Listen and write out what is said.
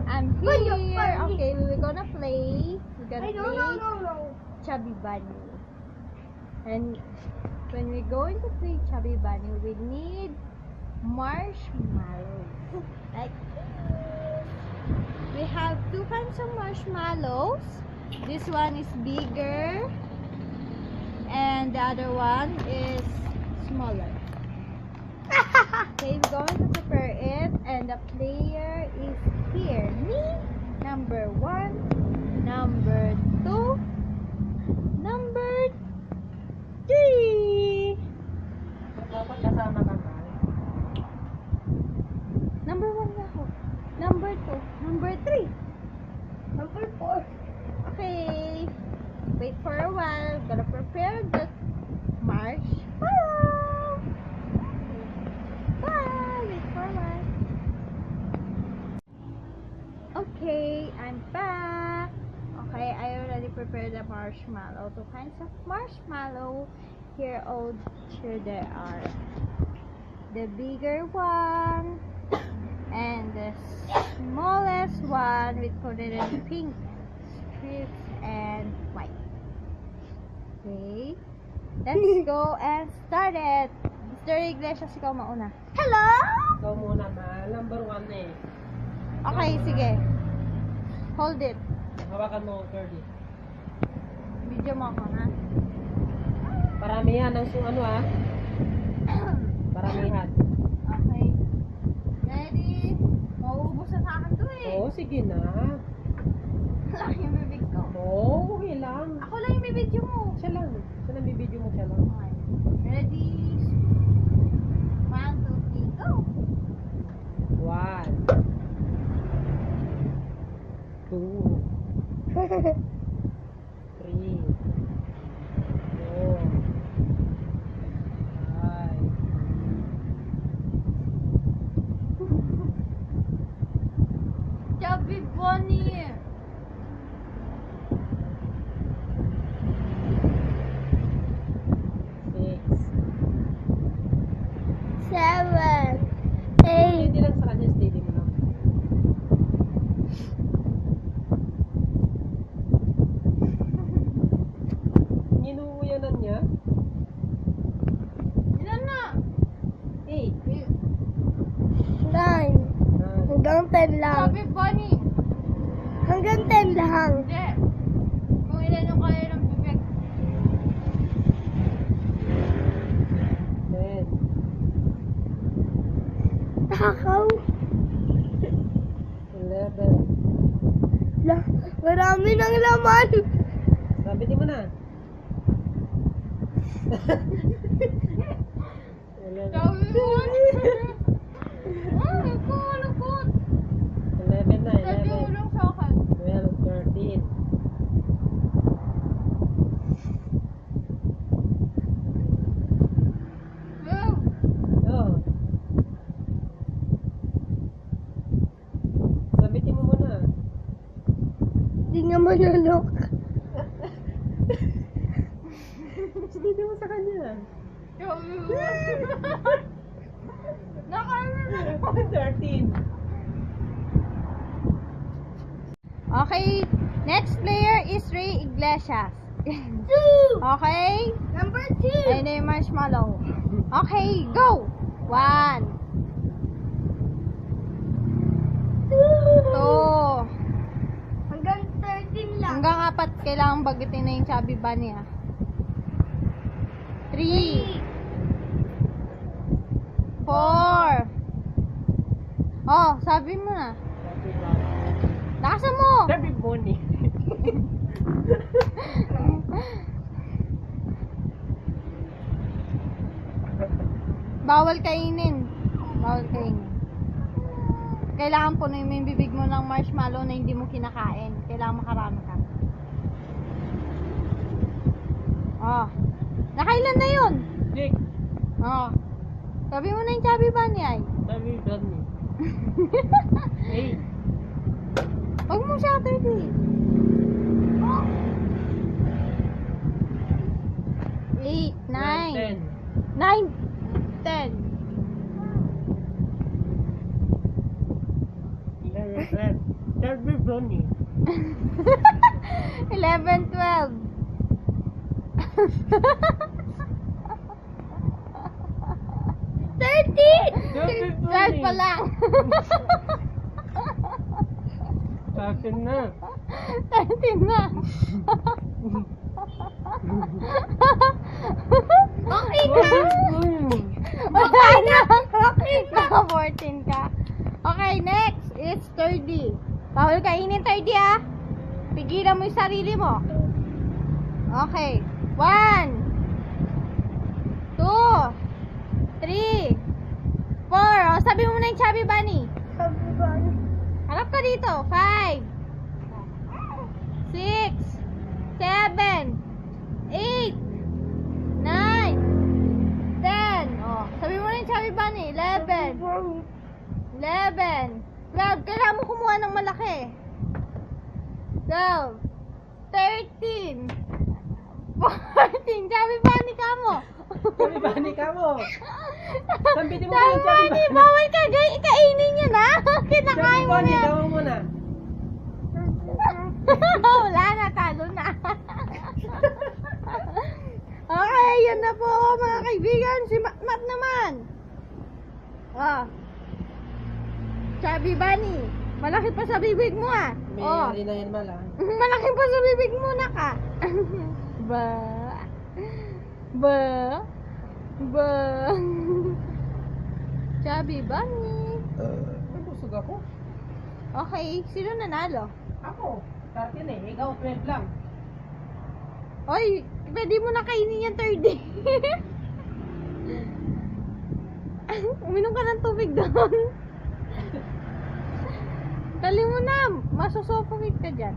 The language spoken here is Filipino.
I'm here. Okay, we're gonna play. We're gonna play Chubby Bunny. And when we're going to play Chubby Bunny, we need marshmallows. Like we have two kinds of marshmallows. This one is bigger, and the other one is smaller. Okay, we're going to prepare it, and the player is here. Me, number 1, number 2, number 3. Dapat kasama ka ba? Number 1 na ako. Number 2, number 3, number 4. Okay, wait for a while. Gonna prepare the marshmallow. Wait for a while. Okay, I'm back. Okay, I already prepared the marshmallow. 2 kinds of marshmallow. Here there are the bigger one and the smallest one with colored in pink strips and white. Okay, let's go and start it. Mr. Iglesias, ikaw mauna. Hello! Ikaw muna, ma. Number 1 eh. Okay, sige. Hold it. Hawakan mo, Curdy. Video mo ako, ha? Paramihan ng ano ah. Paramihan. Okay. Ready? Mauubos na sa akin to eh. Oo, sige na. Laki yung bibig ko. Oo, okay lang. Ako lang yung bibidyo mo. Siya lang. Siya lang bibidyo mo, siya lang. Okay. Ready? 1, 2, 3, go! 1 2 3 4 5 Chubby Bunny! 7, 8. Hindi lang sa kanya, steady mo lang. Ninuuyanan niya. Ilan na? 8 9. Hanggang 10 lang. Chubby Bunny! Hanggang 10 lang. Hindi. Kung ilan yung kaya ng bibig. 10 Takaw. 11 Marami ng laman. Sabitin mo na. 11 Chubby Bunny! Ay, ko, lukot! 11 na, Sabi 11 ulong sa akin. 12, 13 Oh. Sabitin mo muna. Hindi nga manulok. Sabitin mo sa kanya. Chubby Bunny! Nakamit! 13 Okay, next player is Ray Iglesias. 2. Okay? Number 2. Ayun na yung marshmallow. Okay, go! 1, 2, Hanggang 13 lang. hanggang 4 kailangan bagitin na yung Chubby Bunny, ah. 3, 4. Oh, sabi mo na. Lakasan mo! Chubby Bunny. Bawal kainin. Bawal kainin. Kailangan punuin mo yung bibig mo ng marshmallow na hindi mo kinakain. Kailangan makarami ka. Oh. Nakailan na yun? Jake. Oh. Sabi mo na yung Chubby Bunny ay. Chubby Bunny. 8 Huwag mo siya 30. 8, 9, 9, 10. 11, 12 Chubby Bunny. 11, 12. Chubby 12 Bunny. pa lang. Akin na. 13 na. Okay na. Wala na. Naka 14 ka. Okay, next. It's 30. Bawal kainin 30 ah. Pigilan mo yung sarili mo. Okay. 1, 2, 3, 4. O, sabi mo na yung Chubby Bunny. Sabi ba? Harap ka dito. 5, 6, 7, 8, 9, 10. Oh, sabi mo na yung Chubby Bunny. 11, 11, 12. Kailangan mo kumuha ng malaki. 12, 13, 14. Chubby Bunny ka mo. Chubby Bunny ka mo. Sambitin mo Chubby yung Chubby Bunny, Bunny. bawal ka kainin yun ha. Chubby Kinakain mo Bunny, yan. ikaw muna. Wala na, talo na. Okay, yun na po mga kaibigan. Si Matmat naman. Oh. Chubby Bunny. Malaki pa sa bibig mo ah. May Oh. ari na yan mala. Malaki pa sa bibig mo na ka. Ba. Ba. Ba. Chubby Bunny. Ay, busog ako. Okay, sino nanalo? Ako. 13 eh. Ikaw 12 lang. Oy, pwede mo na kainin yung 30. Uminom ka ng tubig doon. Dali mo na, masusuffocate ka dyan.